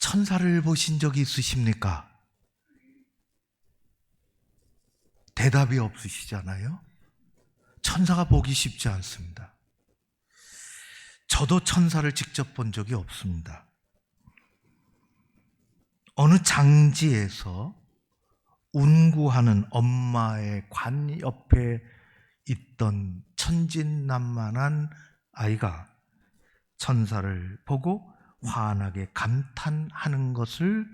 천사를 보신 적이 있으십니까? 대답이 없으시잖아요. 천사가 보기 쉽지 않습니다. 저도 천사를 직접 본 적이 없습니다. 어느 장지에서 운구하는 엄마의 관 옆에 있던 천진난만한 아이가 천사를 보고 환하게 감탄하는 것을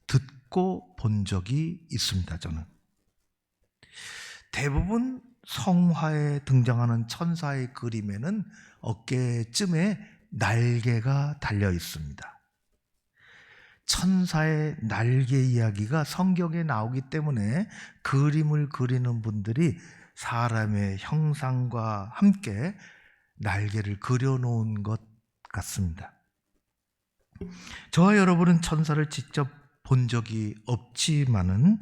듣고 본 적이 있습니다. 저는 대부분 성화에 등장하는 천사의 그림에는 어깨쯤에 날개가 달려 있습니다. 천사의 날개 이야기가 성경에 나오기 때문에 그림을 그리는 분들이 사람의 형상과 함께 날개를 그려놓은 것 같습니다. 저와 여러분은 천사를 직접 본 적이 없지만은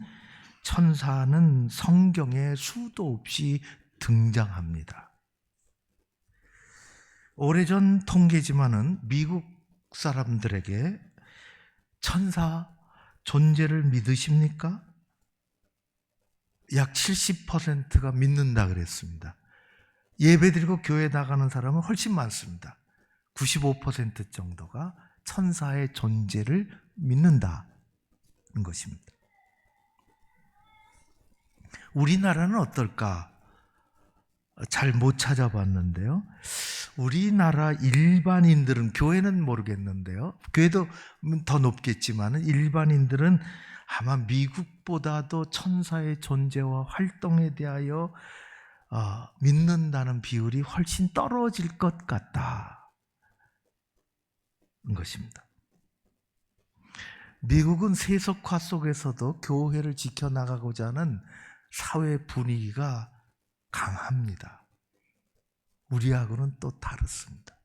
천사는 성경에 수도 없이 등장합니다. 오래전 통계지만은 미국 사람들에게 천사 존재를 믿으십니까? 약 70%가 믿는다 그랬습니다. 예배드리고 교회 나가는 사람은 훨씬 많습니다. 95% 정도가 천사의 존재를 믿는다는 것입니다. 우리나라는 어떨까? 잘 못 찾아봤는데요. 우리나라 일반인들은, 교회는 모르겠는데요, 교회도 더 높겠지만 일반인들은 아마 미국보다도 천사의 존재와 활동에 대하여 믿는다는 비율이 훨씬 떨어질 것 같다는 것입니다. 미국은 세속화 속에서도 교회를 지켜나가고자 하는 사회 분위기가 강합니다. 우리하고는 또 다릅니다.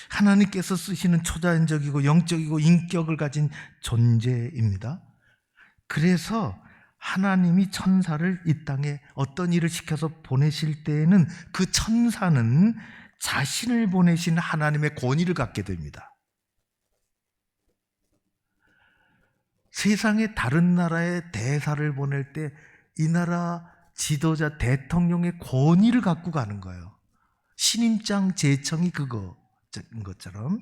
하나님께서 쓰시는 초자연적이고 영적이고 인격을 가진 존재입니다. 그래서 하나님이 천사를 이 땅에 어떤 일을 시켜서 보내실 때에는 그 천사는 자신을 보내신 하나님의 권위를 갖게 됩니다. 세상의 다른 나라에 대사를 보낼 때 이 나라 지도자 대통령의 권위를 갖고 가는 거예요. 신임장 제청이 그거인 것처럼.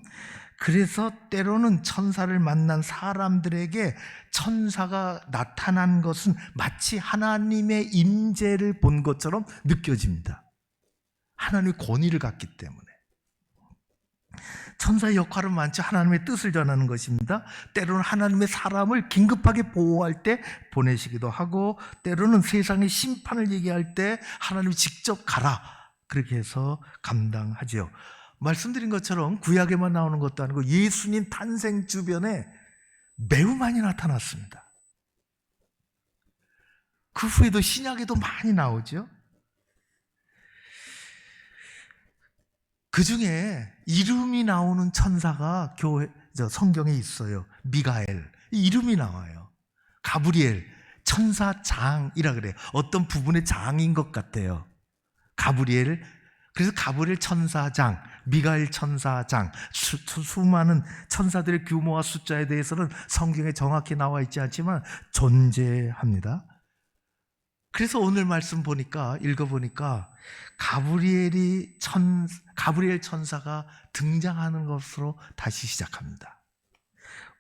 그래서 때로는 천사를 만난 사람들에게 천사가 나타난 것은 마치 하나님의 임재를 본 것처럼 느껴집니다. 하나님의 권위를 갖기 때문에. 천사의 역할은 많죠. 하나님의 뜻을 전하는 것입니다. 때로는 하나님의 사람을 긴급하게 보호할 때 보내시기도 하고, 때로는 세상의 심판을 얘기할 때 하나님이 직접 가라, 그렇게 해서 감당하지요. 말씀드린 것처럼 구약에만 나오는 것도 아니고 예수님 탄생 주변에 매우 많이 나타났습니다. 그 후에도 신약에도 많이 나오죠. 그 중에 이름이 나오는 천사가 성경에 있어요. 미가엘, 이름이 나와요. 가브리엘, 천사장이라 그래요. 어떤 부분의 장인 것 같아요. 가브리엘. 그래서 가브리엘 천사장, 미가엘 천사장, 수많은 천사들의 규모와 숫자에 대해서는 성경에 정확히 나와 있지 않지만 존재합니다. 그래서 오늘 말씀 읽어보니까 가브리엘 천사가 등장하는 것으로 다시 시작합니다.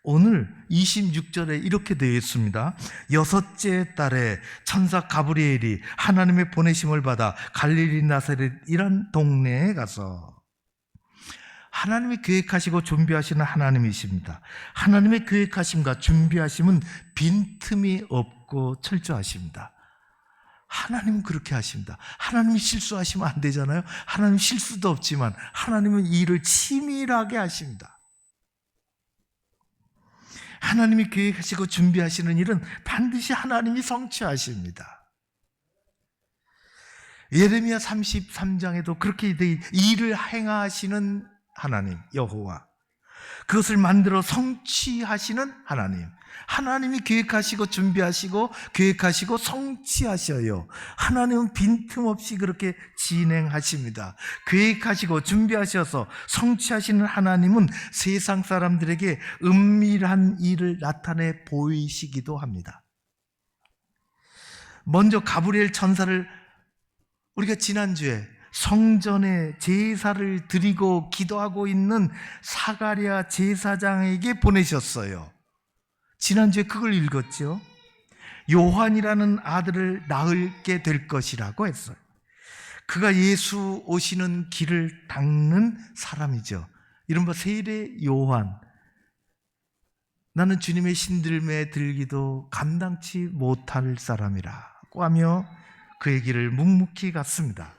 오늘 26절에 이렇게 되어 있습니다. 6째 달에 천사 가브리엘이 하나님의 보내심을 받아 갈릴리 나사렛이란 동네에 가서, 하나님이 계획하시고 준비하시는 하나님이십니다. 하나님의 계획하심과 준비하심은 빈틈이 없고 철저하십니다. 하나님은 그렇게 하십니다. 하나님이 실수하시면 안 되잖아요. 하나님 실수도 없지만 하나님은 일을 치밀하게 하십니다. 하나님이 계획하시고 준비하시는 일은 반드시 하나님이 성취하십니다. 예레미야 33장에도 그렇게 일을 행하시는 하나님 여호와, 그것을 만들어 성취하시는 하나님. 하나님이 계획하시고 준비하시고 계획하시고 성취하셔요. 하나님은 빈틈없이 그렇게 진행하십니다. 계획하시고 준비하셔서 성취하시는 하나님은 세상 사람들에게 은밀한 일을 나타내 보이시기도 합니다. 먼저 가브리엘 천사를 우리가 지난주에 성전에 제사를 드리고 기도하고 있는 사가랴 제사장에게 보내셨어요. 지난주에 그걸 읽었죠. 요한이라는 아들을 낳게 될 것이라고 했어요. 그가 예수 오시는 길을 닦는 사람이죠. 이른바 세례 요한. 나는 주님의 신들매 들기도 감당치 못할 사람이라고 하며 그의 길을 묵묵히 갔습니다.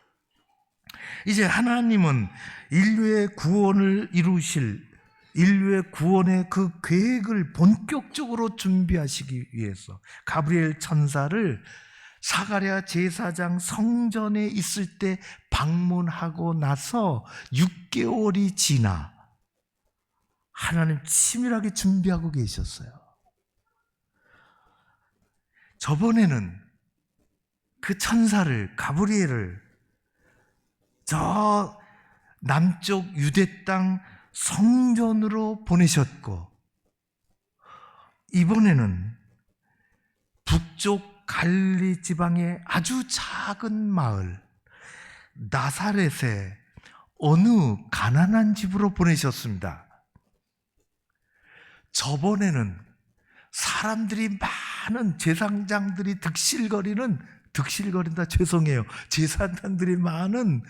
이제 하나님은 인류의 구원을 이루실, 인류의 구원의 그 계획을 본격적으로 준비하시기 위해서 가브리엘 천사를 사가랴 제사장 성전에 있을 때 방문하고 나서 6개월이 지나 하나님 치밀하게 준비하고 계셨어요. 저번에는 그 천사를, 가브리엘을 저 남쪽 유대 땅 성전으로 보내셨고, 이번에는 북쪽 갈릴리 지방의 아주 작은 마을 나사렛의 어느 가난한 집으로 보내셨습니다. 저번에는 사람들이 많은 제사장들이 득실거린다 죄송해요. 제사장들이 많은,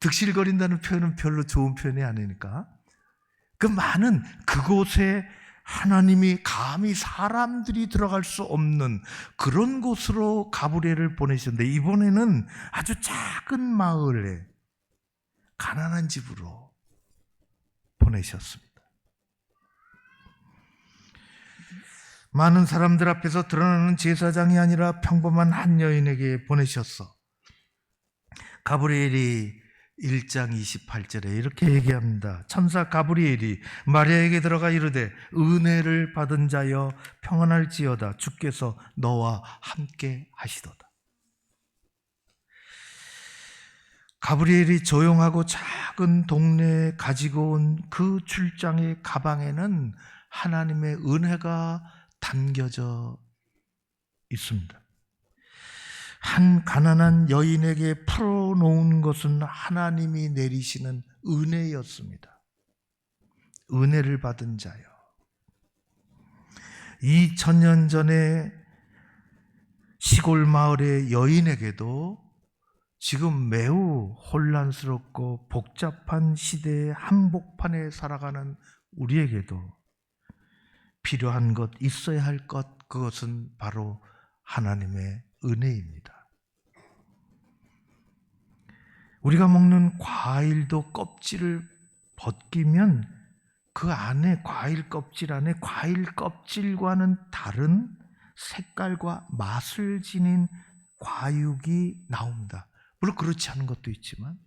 득실거린다는 표현은 별로 좋은 표현이 아니니까, 그 많은 그곳에 하나님이 감히 사람들이 들어갈 수 없는 그런 곳으로 가브리엘을 보내셨는데, 이번에는 아주 작은 마을에 가난한 집으로 보내셨습니다. 많은 사람들 앞에서 드러나는 제사장이 아니라 평범한 한 여인에게 보내셨어. 가브리엘이 1장 28절에 이렇게 얘기합니다. 천사 가브리엘이 마리아에게 들어가 이르되 은혜를 받은 자여 평안할지어다, 주께서 너와 함께 하시도다. 가브리엘이 조용하고 작은 동네에 가지고 온 그 출장의 가방에는 하나님의 은혜가 담겨져 있습니다. 한 가난한 여인에게 풀어놓은 것은 하나님이 내리시는 은혜였습니다. 은혜를 받은 자요. 2000년 전에 시골 마을의 여인에게도 지금 매우 혼란스럽고 복잡한 시대의 한복판에 살아가는 우리에게도 필요한 것, 있어야 할 것, 그것은 바로 하나님의 은혜입니다. 우리가 먹는 과일도 껍질을 벗기면 그 안에, 과일 껍질 안에 과일 껍질과는 다른 색깔과 맛을 지닌 과육이 나옵니다. 물론 그렇지 않은 것도 있지만,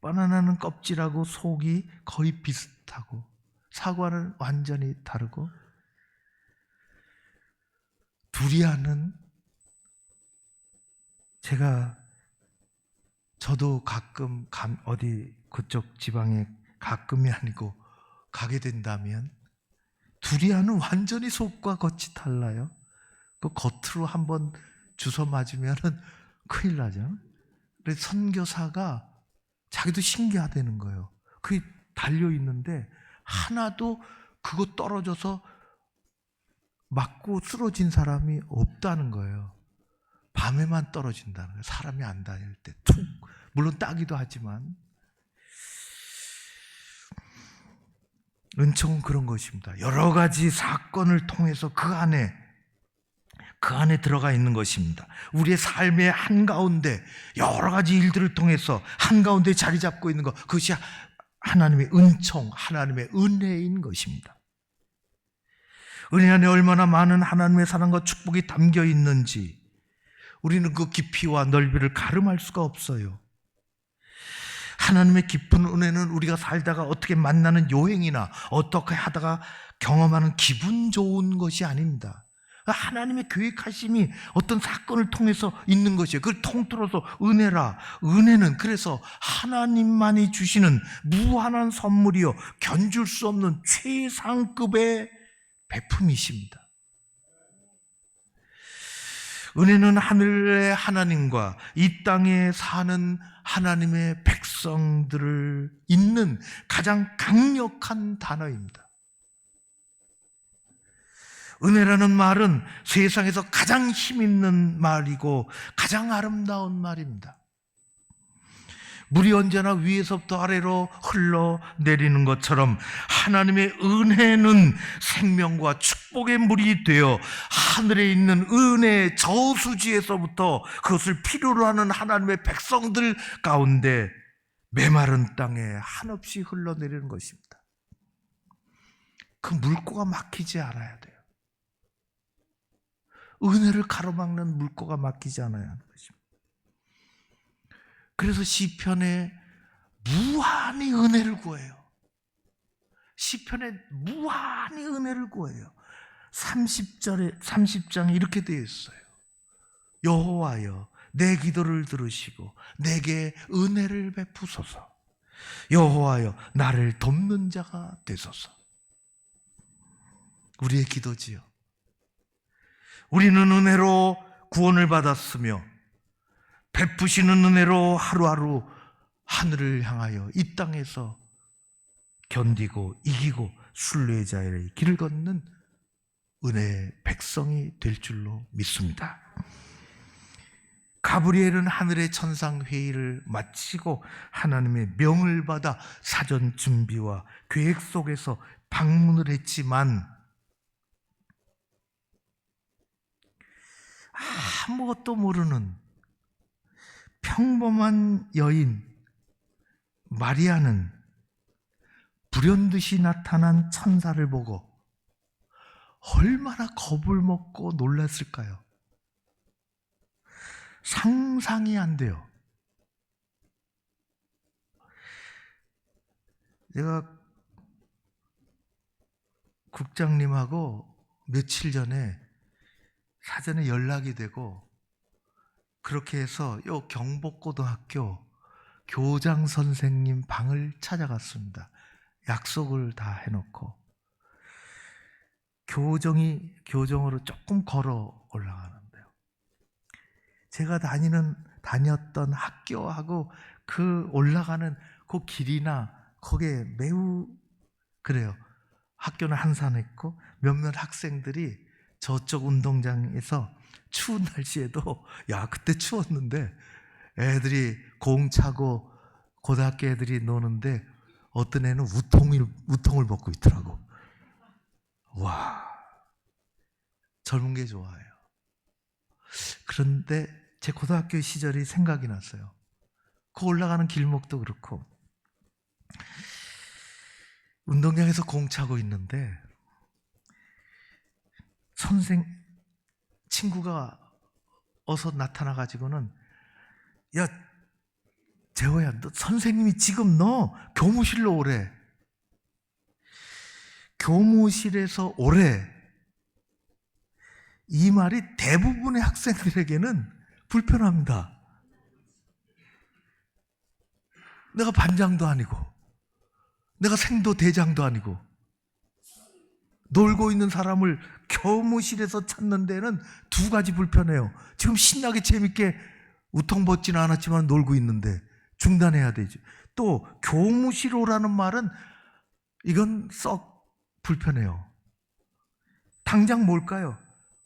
바나나는 껍질하고 속이 거의 비슷하고 사과는 완전히 다르고, 두리안은 저도 가끔 어디 그쪽 지방에 가끔이 아니고 가게 된다면 두리안은 완전히 속과 겉이 달라요. 그 겉으로 한번 주워 맞으면 큰일 나죠. 그래서 선교사가 자기도 신기하다는 거예요. 그게 달려있는데 하나도 그거 떨어져서 맞고 쓰러진 사람이 없다는 거예요. 밤에만 떨어진다는 거예요. 사람이 안 다닐 때 툭. 물론 따기도 하지만, 은총은 그런 것입니다. 여러 가지 사건을 통해서 그 안에 들어가 있는 것입니다. 우리의 삶의 한가운데 여러 가지 일들을 통해서 한가운데 자리 잡고 있는 것, 그것이 하나님의 은총, 하나님의 은혜인 것입니다. 은혜 안에 얼마나 많은 하나님의 사랑과 축복이 담겨 있는지 우리는 그 깊이와 넓이를 가름할 수가 없어요. 하나님의 깊은 은혜는 우리가 살다가 어떻게 만나는 여행이나 어떻게 하다가 경험하는 기분 좋은 것이 아닙니다. 하나님의 계획하심이 어떤 사건을 통해서 있는 것이에요. 그걸 통틀어서 은혜라. 은혜는 그래서 하나님만이 주시는 무한한 선물이요, 견줄 수 없는 최상급의 베품이십니다. 은혜는 하늘의 하나님과 이 땅에 사는 하나님의 백성들을 잇는 가장 강력한 단어입니다. 은혜라는 말은 세상에서 가장 힘있는 말이고 가장 아름다운 말입니다. 물이 언제나 위에서부터 아래로 흘러내리는 것처럼 하나님의 은혜는 생명과 축복의 물이 되어 하늘에 있는 은혜의 저수지에서부터 그것을 필요로 하는 하나님의 백성들 가운데 메마른 땅에 한없이 흘러내리는 것입니다. 그 물꼬가 막히지 않아야 돼요. 은혜를 가로막는 물꼬가 막히지 않아야 하는 것입니다. 그래서 시편에 무한히 은혜를 구해요. 시편에 무한히 은혜를 구해요. 30장에 이렇게 되어 있어요. 여호와여, 내 기도를 들으시고 내게 은혜를 베푸소서. 여호와여, 나를 돕는 자가 되소서. 우리의 기도지요. 우리는 은혜로 구원을 받았으며 베푸시는 은혜로 하루하루 하늘을 향하여 이 땅에서 견디고 이기고 순례자의 길을 걷는 은혜의 백성이 될 줄로 믿습니다. 가브리엘은 하늘의 천상 회의를 마치고 하나님의 명을 받아 사전 준비와 계획 속에서 방문을 했지만 아무것도 모르는 평범한 여인 마리아는 불현듯이 나타난 천사를 보고 얼마나 겁을 먹고 놀랐을까요? 상상이 안 돼요. 제가 국장님하고 며칠 전에 사전에 연락이 되고 그렇게 해서 요 경복고등학교 교장 선생님 방을 찾아갔습니다. 약속을 다 해놓고 교정으로 조금 걸어 올라가는데요. 제가 다녔던 학교하고 그 올라가는 그 길이나 거기에 매우 그래요. 학교는 한산했고 몇몇 학생들이 저쪽 운동장에서 추운 날씨에도 그때 추웠는데 애들이 공 차고 고등학교 애들이 노는데 어떤 애는 우통을 벗고 있더라고. 와, 젊은 게 좋아요. 그런데 제 고등학교 시절이 생각이 났어요. 그 올라가는 길목도 그렇고 운동장에서 공 차고 있는데 친구가 어서 나타나가지고는 야 재호야, 너 선생님이 지금 너 교무실로 오래. 교무실에서 오래. 이 말이 대부분의 학생들에게는 불편합니다. 내가 반장도 아니고 내가 생도 대장도 아니고 놀고 있는 사람을 교무실에서 찾는 데는 두 가지 불편해요. 지금 신나게 재밌게 우통 벗지는 않았지만 놀고 있는데 중단해야 되죠. 또 교무실 오라는 말은 이건 썩 불편해요. 당장 뭘까요?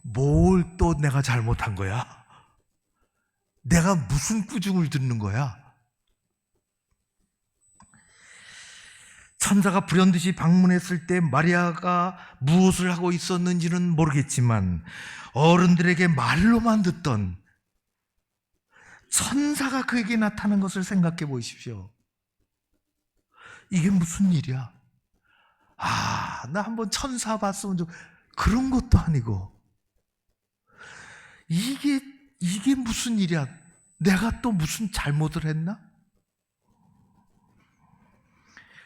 뭘 또 내가 잘못한 거야? 내가 무슨 꾸중을 듣는 거야? 천사가 불현듯이 방문했을 때 마리아가 무엇을 하고 있었는지는 모르겠지만 어른들에게 말로만 듣던 천사가 그에게 나타난 것을 생각해 보십시오. 이게 무슨 일이야? 나 한번 천사 봤으면 좀 그런 것도 아니고 이게 무슨 일이야? 내가 또 무슨 잘못을 했나?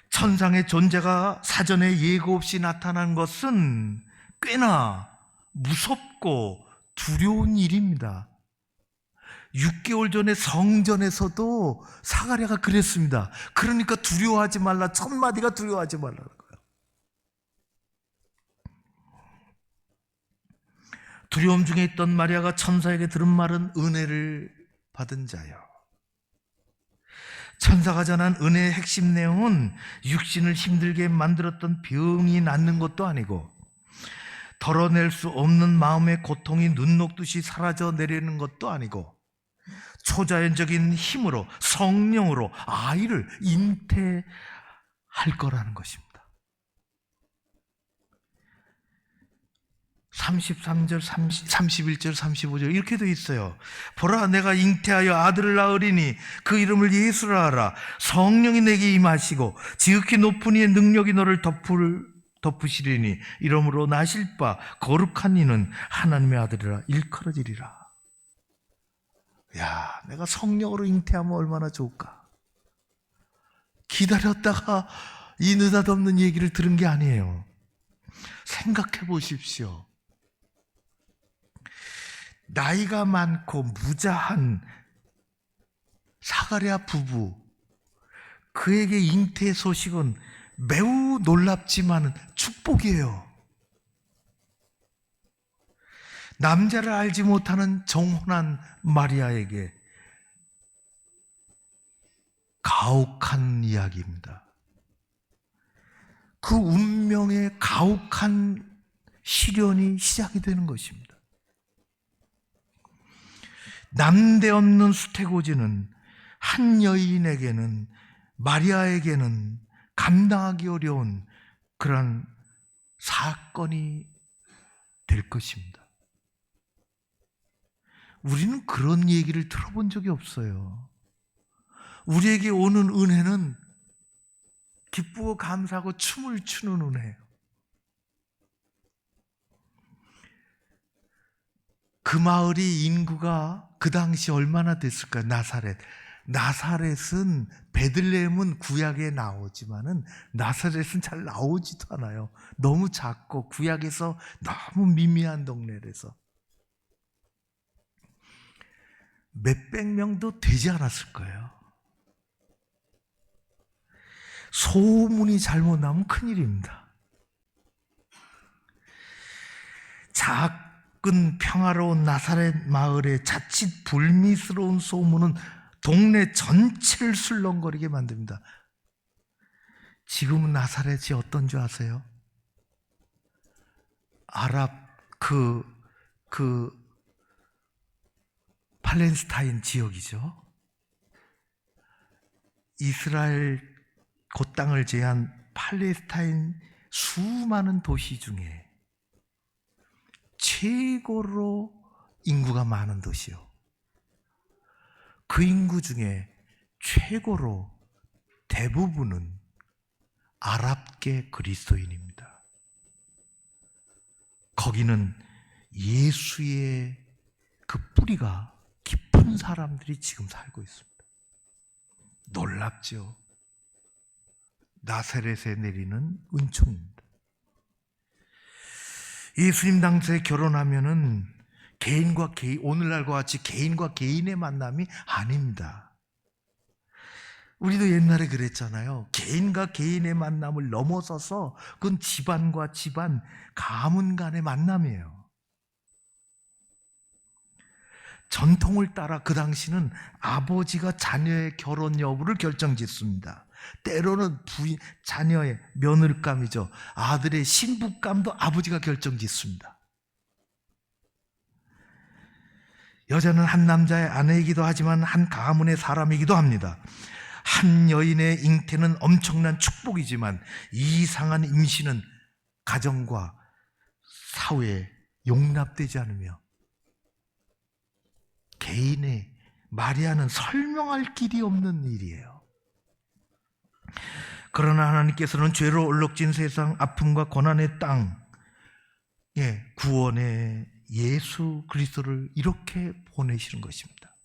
천상의 존재가 사전에 예고 없이 나타난 것은 꽤나 무섭고 두려운 일입니다. 6개월 전에 성전에서도 사가랴가 그랬습니다. 그러니까 두려워하지 말라. 천마디가 두려워하지 말라는 거예요. 두려움 중에 있던 마리아가 천사에게 들은 말은 은혜를 받은 자요. 천사가 전한 은혜의 핵심 내용은 육신을 힘들게 만들었던 병이 낫는 것도 아니고 덜어낼 수 없는 마음의 고통이 눈 녹듯이 사라져 내리는 것도 아니고 초자연적인 힘으로 성령으로 아이를 잉태할 거라는 것입니다. 33절, 31절, 35절 이렇게 되어 있어요. 보라, 내가 잉태하여 아들을 낳으리니 그 이름을 예수라 하라. 성령이 내게 임하시고 지극히 높은 이의 능력이 너를 덮으시리니 이러므로 나실 바 거룩한 이는 하나님의 아들이라 일컬어지리라. 야, 내가 성령으로 잉태하면 얼마나 좋을까. 기다렸다가 이 느닷없는 얘기를 들은 게 아니에요. 생각해 보십시오. 나이가 많고 무자한 사가랴 부부, 그에게 잉태 소식은 매우 놀랍지만 축복이에요. 남자를 알지 못하는 정혼한 마리아에게 가혹한 이야기입니다. 그 운명의 가혹한 시련이 시작이 되는 것입니다. 남대없는 수태고지는 한 여인에게는, 마리아에게는 감당하기 어려운 그런 사건이 될 것입니다. 우리는 그런 얘기를 들어본 적이 없어요. 우리에게 오는 은혜는 기쁘고 감사하고 춤을 추는 은혜예요. 그 마을이 인구가 그 당시 얼마나 됐을까요? 나사렛. 나사렛은, 베들레헴은 구약에 나오지만은 나사렛은 잘 나오지도 않아요. 너무 작고 구약에서 너무 미미한 동네라서 몇백 명도 되지 않았을 거예요. 소문이 잘못 나면 큰일입니다. 작은 평화로운 나사렛 마을의 자칫 불미스러운 소문은 동네 전체를 술렁거리게 만듭니다. 지금은 나사렛이 어떤 줄 아세요? 아랍 팔레스타인 지역이죠. 이스라엘 그 땅을 제한 팔레스타인 수많은 도시 중에 최고로 인구가 많은 도시요. 그 인구 중에 최고로 대부분은 아랍계 그리스도인입니다. 거기는 예수의 그 뿌리가 깊은 사람들이 지금 살고 있습니다. 놀랍죠? 나사렛에 내리는 은총입니다. 예수님 당시에 결혼하면은 개인과 개인, 오늘날과 같이 개인과 개인의 만남이 아닙니다. 우리도 옛날에 그랬잖아요. 개인과 개인의 만남을 넘어서서 그건 집안과 집안, 가문 간의 만남이에요. 전통을 따라 그 당시는 아버지가 자녀의 결혼 여부를 결정짓습니다. 때로는 자녀의 며느리감이죠. 아들의 신부감도 아버지가 결정짓습니다. 여자는 한 남자의 아내이기도 하지만 한 가문의 사람이기도 합니다. 한 여인의 잉태는 엄청난 축복이지만 이상한 임신은 가정과 사회에 용납되지 않으며 개인의, 마리아는 설명할 길이 없는 일이에요. 그러나 하나님께서는 죄로 얼룩진 세상, 아픔과 고난의 땅에 구원의 예수 그리스도를 이렇게 보내시는 것입니다.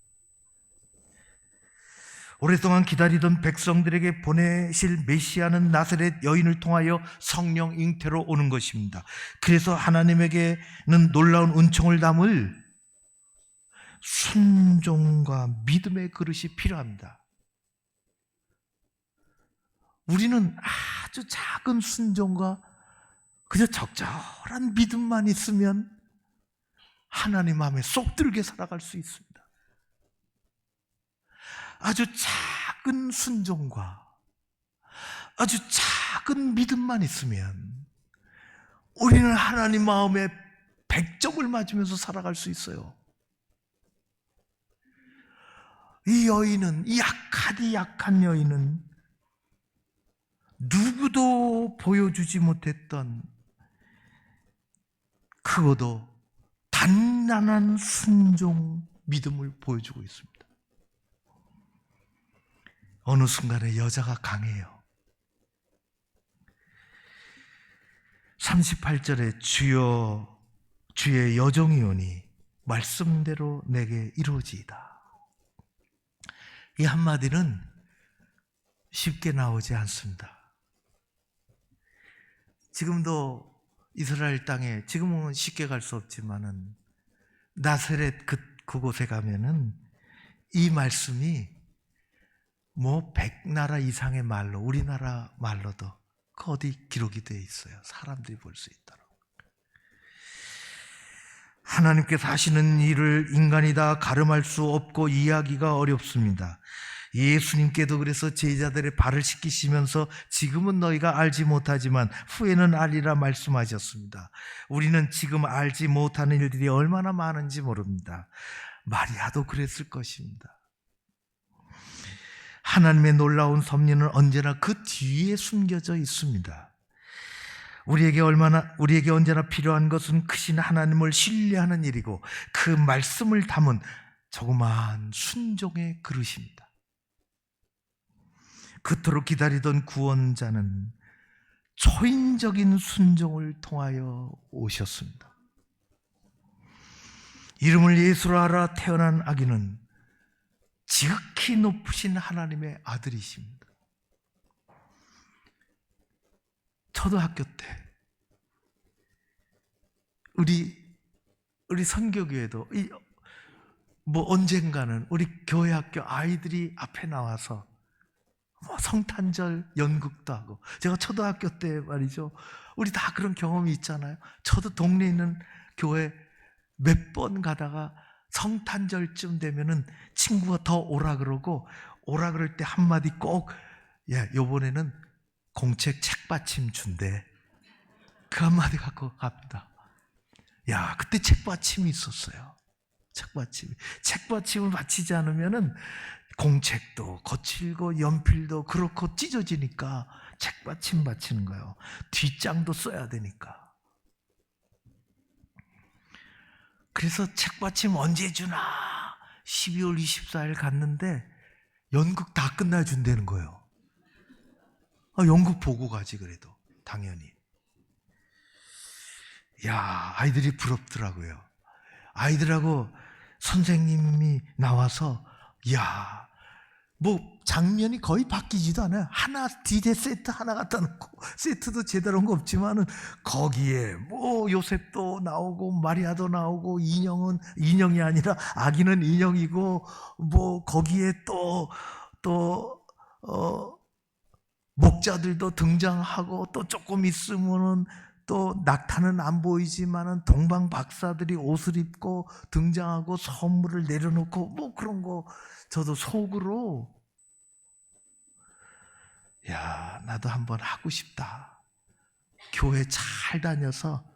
오랫동안 기다리던 백성들에게 보내실 메시아는 나사렛 여인을 통하여 성령 잉태로 오는 것입니다. 그래서 하나님에게는 놀라운 은총을 담을 순종과 믿음의 그릇이 필요합니다. 우리는 아주 작은 순종과 그저 적절한 믿음만 있으면 하나님 마음에 쏙 들게 살아갈 수 있습니다. 아주 작은 순종과 아주 작은 믿음만 있으면 우리는 하나님 마음에 100점을 맞으면서 살아갈 수 있어요. 이 여인은, 이 약한 여인은 누구도 보여주지 못했던 크고도 단단한 순종, 믿음을 보여주고 있습니다. 어느 순간에 여자가 강해요. 38절에 주의 여종이 오니 말씀대로 내게 이루어지이다. 이 한마디는 쉽게 나오지 않습니다. 지금도 이스라엘 땅에, 지금은 쉽게 갈 수 없지만은 나사렛 그곳에 가면은 이 말씀이 뭐 100나라 이상의 말로, 우리나라 말로도 그 어디 기록이 되어 있어요. 사람들이 볼 수 있도록. 하나님께서 하시는 일을 인간이 다 가름할 수 없고 이해하기가 어렵습니다. 예수님께도 그래서 제자들의 발을 씻기시면서 지금은 너희가 알지 못하지만 후에는 알리라 말씀하셨습니다. 우리는 지금 알지 못하는 일들이 얼마나 많은지 모릅니다. 마리아도 그랬을 것입니다. 하나님의 놀라운 섭리는 언제나 그 뒤에 숨겨져 있습니다. 우리에게 언제나 필요한 것은 크신 하나님을 신뢰하는 일이고 그 말씀을 담은 조그마한 순종의 그릇입니다. 그토록 기다리던 구원자는 초인적인 순종을 통하여 오셨습니다. 이름을 예수로 알아 태어난 아기는 지극히 높으신 하나님의 아들이십니다. 초등학교 때 우리 선교교회도 뭐 언젠가는 우리 교회 학교 아이들이 앞에 나와서 뭐 성탄절 연극도 하고, 제가 초등학교 때 말이죠, 우리 다 그런 경험이 있잖아요. 저도 동네에 있는 교회 몇 번 가다가 성탄절쯤 되면은 친구가 더 오라 그러고, 오라 그럴 때 한마디 꼭, 야, 요번에는 공책 책받침 준대. 그 한마디 갖고 갑니다. 야, 그때 책받침이 있었어요. 책받침을 받치지 않으면은 공책도 거칠고 연필도 그렇고 찢어지니까 책받침 받치는 거예요. 뒷장도 써야 되니까. 그래서 책받침 언제 주나 12월 24일 갔는데 연극 다 끝나 준다는 거예요. 연극 보고 가지 그래도 당연히. 야, 아이들이 부럽더라고요. 아이들하고 선생님이 나와서, 야, 뭐 장면이 거의 바뀌지도 않아요. 하나 DJ 세트 하나 갖다 놓고, 세트도 제대로 한 거 없지만은 거기에 뭐 요셉도 나오고 마리아도 나오고, 인형이 아니라 아기는 인형이고, 뭐 거기에 또 목자들도 등장하고, 또 조금 있으면은 또 낙타는 안 보이지만은 동방 박사들이 옷을 입고 등장하고 선물을 내려놓고, 뭐 그런 거 저도 속으로, 야, 나도 한번 하고 싶다. 교회 잘 다녀서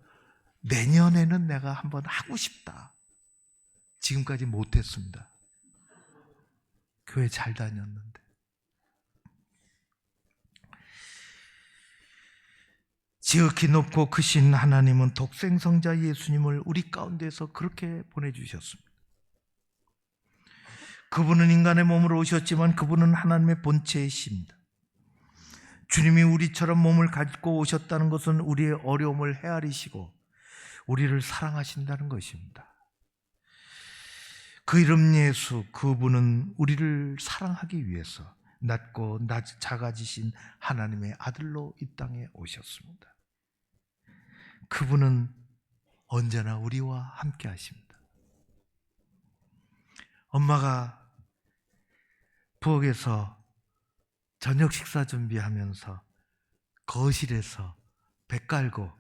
내년에는 내가 한번 하고 싶다. 지금까지 못했습니다. 교회 잘 다녔는데. 지극히 높고 크신 하나님은 독생성자 예수님을 우리 가운데서 그렇게 보내주셨습니다. 그분은 인간의 몸으로 오셨지만 그분은 하나님의 본체이십니다. 주님이 우리처럼 몸을 가지고 오셨다는 것은 우리의 어려움을 헤아리시고 우리를 사랑하신다는 것입니다. 그 이름 예수, 그분은 우리를 사랑하기 위해서 낮고 작아지신 하나님의 아들로 이 땅에 오셨습니다. 그분은 언제나 우리와 함께 하십니다. 엄마가 부엌에서 저녁 식사 준비하면서 거실에서 배 깔고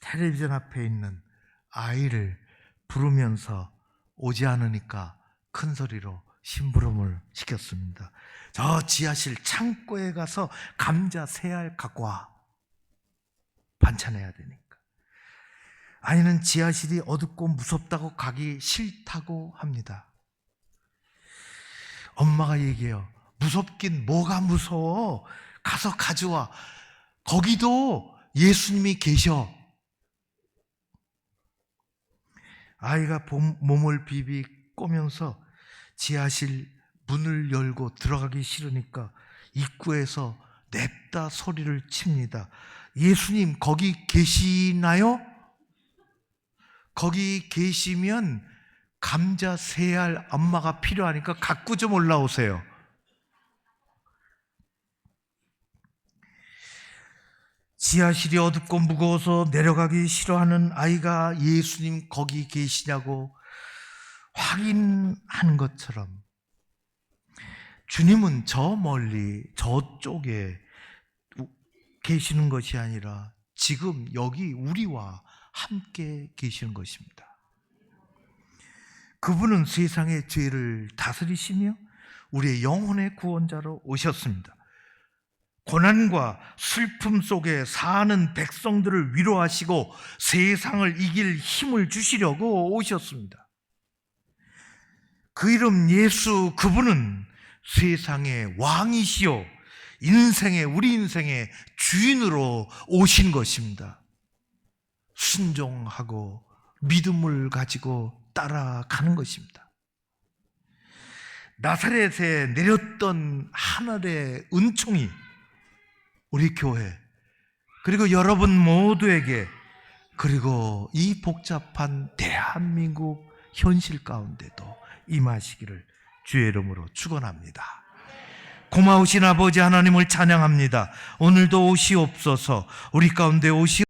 텔레비전 앞에 있는 아이를 부르면서 오지 않으니까 큰 소리로 심부름을 시켰습니다. 저 지하실 창고에 가서 감자 3알 갖고 와. 반찬해야 되니까. 아이는 지하실이 어둡고 무섭다고 가기 싫다고 합니다. 엄마가 얘기해요. 무섭긴 뭐가 무서워. 가서 가져와. 거기도 예수님이 계셔. 아이가 몸을 비비 꼬면서 지하실 문을 열고 들어가기 싫으니까 입구에서 냅다 소리를 칩니다. 예수님 거기 계시나요? 거기 계시면 감자 3알 엄마가 필요하니까 갖고 좀 올라오세요. 지하실이 어둡고 무거워서 내려가기 싫어하는 아이가 예수님 거기 계시냐고 확인하는 것처럼 주님은 저 멀리 저쪽에 계시는 것이 아니라 지금 여기 우리와 함께 계시는 것입니다. 그분은 세상의 죄를 다스리시며 우리의 영혼의 구원자로 오셨습니다. 고난과 슬픔 속에 사는 백성들을 위로하시고 세상을 이길 힘을 주시려고 오셨습니다. 그 이름 예수, 그분은 세상의 왕이시요 우리 인생의 주인으로 오신 것입니다. 순종하고 믿음을 가지고 따라가는 것입니다. 나사렛에 내렸던 하늘의 은총이 우리 교회 그리고 여러분 모두에게 그리고 이 복잡한 대한민국 현실 가운데도 임하시기를 주의 이름으로 축원합니다. 고마우신 아버지 하나님을 찬양합니다. 오늘도 오시옵소서. 우리 가운데 오시